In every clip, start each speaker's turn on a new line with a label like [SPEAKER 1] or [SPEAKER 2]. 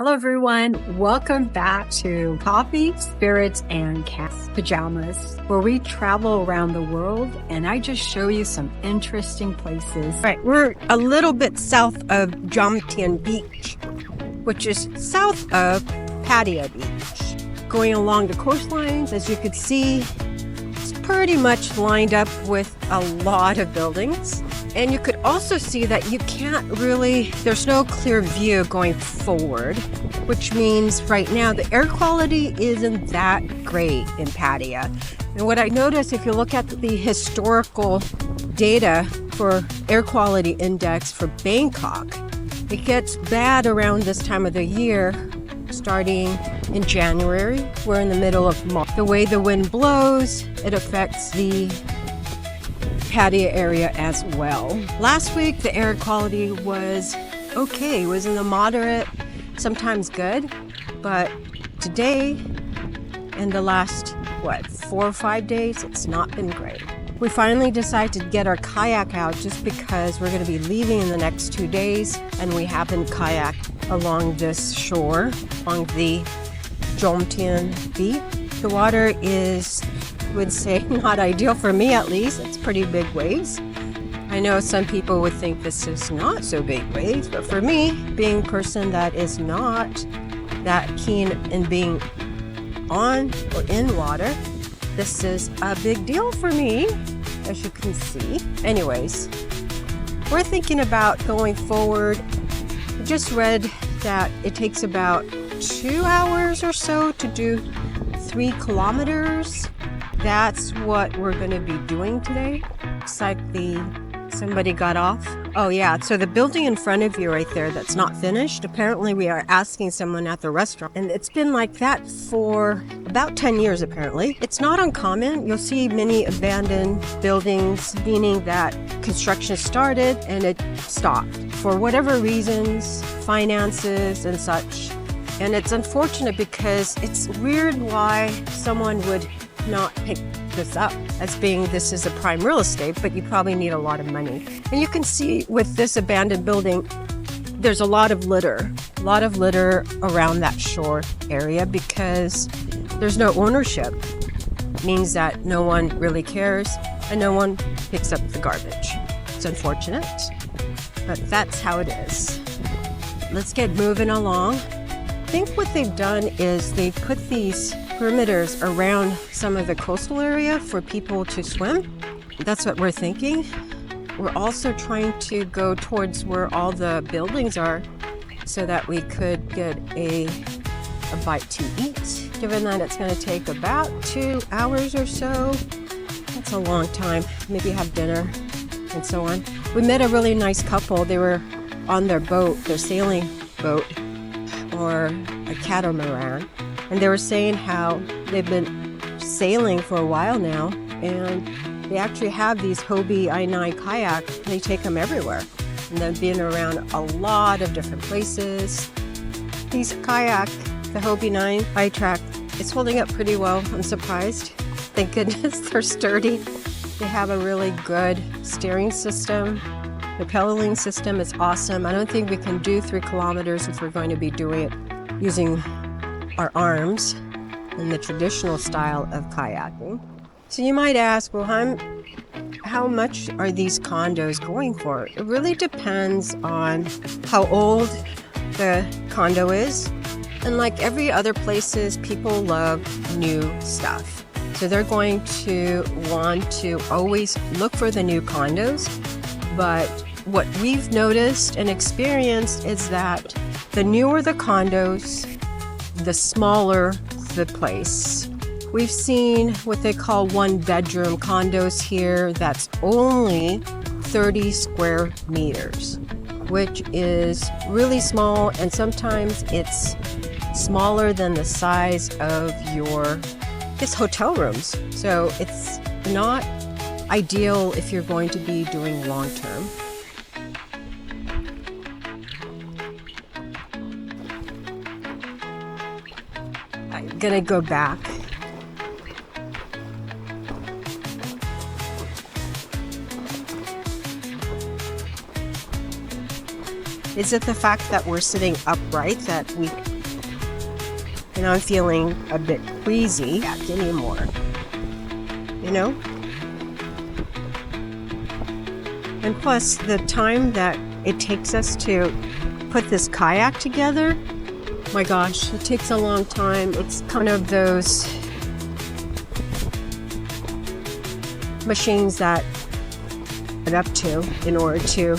[SPEAKER 1] Hello, everyone. Welcome back to Coffee, Spirits, and Cats Pajamas, where we travel around the world and I just show you some interesting places.
[SPEAKER 2] Right, we're a little bit south of Jomtien Beach, which is south of Pattaya Beach. Going along the coastlines, as you could see, it's pretty much lined up with a lot of buildings. And you could also see that you can't really, there's no clear view going forward, which means right now the air quality isn't that great in Pattaya. And what I noticed, if you look at the historical data for air quality index for Bangkok, it gets bad around this time of the year, starting in January. We're in the middle of March. The way the wind blows, it affects the Pattaya area as well. Last week, the air quality was okay. It was in the moderate, sometimes good. But today, in the last, 4 or 5 days, it's not been great. We finally decided to get our kayak out just because we're going to be leaving in the next 2 days, and we haven't kayaked along this shore, along the Jomtien Beach. The water is, I would say, not ideal for me at least. It's pretty big waves. I know some people would think this is not so big waves, but for me, being a person that is not that keen in being on or in water, this is a big deal for me, as you can see. Anyways, we're thinking about going forward. I just read that it takes about 2 hours or so to do 3 kilometers. That's what we're going to be doing today. Looks like somebody got off. Oh yeah, so the building in front of you right there that's not finished, apparently we are asking someone at the restaurant. And it's been like that for about 10 years apparently. It's not uncommon. You'll see many abandoned buildings, meaning that construction started and it stopped. For whatever reasons, finances and such. And it's unfortunate because it's weird why someone would not pick this up as being this is a prime real estate, but you probably need a lot of money. And you can see with this abandoned building, there's a lot of litter around that shore area because there's no ownership. It means that no one really cares and no one picks up the garbage. It's unfortunate, but that's how it is. Let's get moving along. I think what they've done is they put these perimeters around some of the coastal area for people to swim. That's what we're thinking. We're also trying to go towards where all the buildings are so that we could get a bite to eat. Given that it's going to take about 2 hours or so, that's a long time. Maybe have dinner and so on. We met a really nice couple. They were on their boat, their sailing boat, or a catamaran. And they were saying how they've been sailing for a while now, and they actually have these Hobie i9 kayaks, and they take them everywhere. And they've been around a lot of different places. These kayak, the Hobie 9 I-Track, it's holding up pretty well. I'm surprised. Thank goodness they're sturdy. They have a really good steering system. The pedaling system is awesome. I don't think we can do 3 kilometers if we're going to be doing it using our arms in the traditional style of kayaking. So you might ask, well, how much are these condos going for? It really depends on how old the condo is. And like every other places, people love new stuff. So they're going to want to always look for the new condos. But what we've noticed and experienced is that the newer the condos, the smaller the place. We've seen what they call 1-bedroom condos here that's only 30 square meters, which is really small, and sometimes it's smaller than the size of your hotel rooms. So it's not ideal if you're going to be doing long term. I'm gonna go back. Is it the fact that we're sitting upright that and I'm feeling a bit queasy anymore, you know? And plus the time that it takes us to put this kayak together, my gosh, it takes a long time. It's kind of those machines that get up to in order to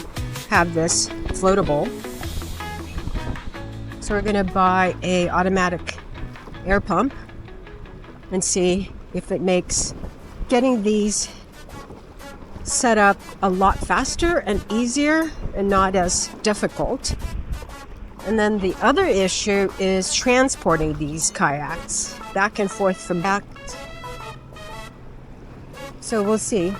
[SPEAKER 2] have this floatable. So we're gonna buy a automatic air pump and see if it makes getting these set up a lot faster and easier and not as difficult. And then the other issue is transporting these kayaks back and forth from back. So we'll see.